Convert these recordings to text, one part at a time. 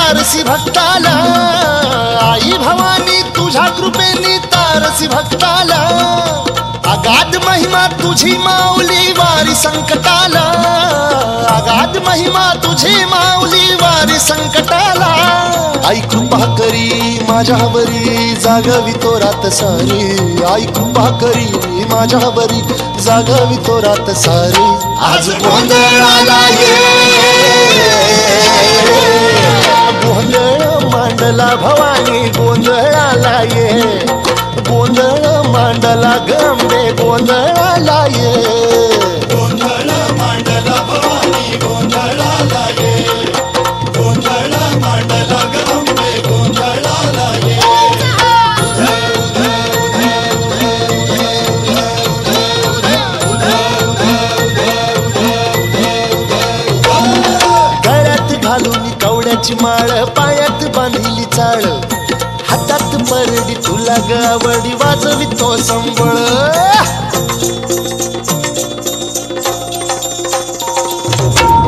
तारसी भक्ताला, आई भवानी तुझ्या कृपेनी तारसी भक्ताला, अगाध महिमा तुझी माऊली वारी संकटाला, अगाध महिमा तुझी माऊली वारी संकटाला, आई कृपा करी माझ्यावरी जागवी तो रात सारी, आई कृपा करी माझ्यावरी जागवी तो रात सारी, आज गोंधळाला ये गोंधळ मांडला भवानी गोंधळाला ये, गोंधळ मांडला गंबे गोंधळाला ये, गोंधळ मांडला भवानी गोंधळाला ये, गोंधळ मांडला गंबे गोंधळाला ये. गळ्यात घालून कवड्याची माळ, पायात बांधिली चाळ, हातात परडी तुला गावडी वाजवी तो संबळ,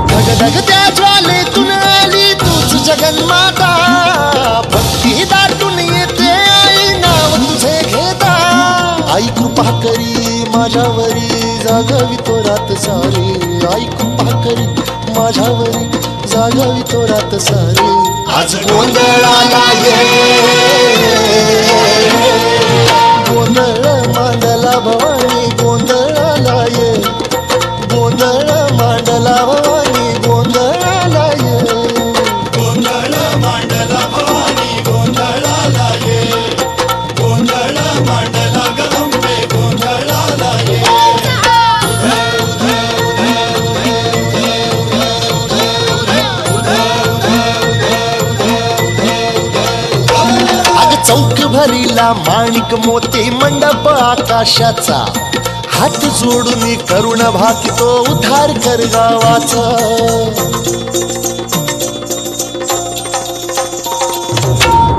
धगधग त्या ज्वालेतून आली तूच जगन्माता, भक्ती दाटून येते आई नाव तुझे घेता, आई कृपा करी माझ्यावरी जागवी तो रात सारी, आई कृपा करी माझ्यावरी जागवी तो रात सारी, आज गोंधळाला ये गोंधळ मांडला भवानी गोंधळाला ये, गोंधळ मांडला भवानी गोंधळाला ये, गोंधळ मांडला भवानी गोंधळाला ये, गोंधळ मांडला गंबे गोंधळाला ये. अग चौक भरीला माणिक मोती मंडप आकाशाचा, हात जोडून करुण भाकितो उद्धार कर गावाचा,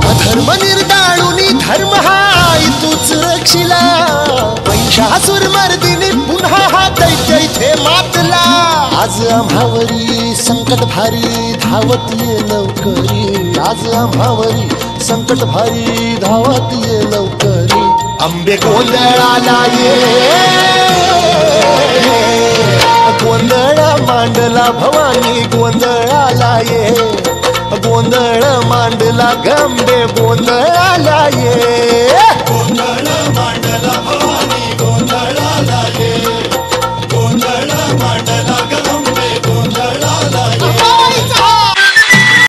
अधर्म निर्दाळुनी धर्म हाय तूच रक्षिला, महिषासुर मर्दिनी पुन्हा हा दैत्य इथे मातला, आज आम्हावरी संकट भारी धावत ये लवकरी, आज आम्हावरी संकट भारी धावत ये लवकरी, अंबे गोंधळाला ये गोंधळ मांडला भवानी गोंधळाला ये, गोंधळ मांडला गंबे गोंधळाला ये, गोंधळ मांडला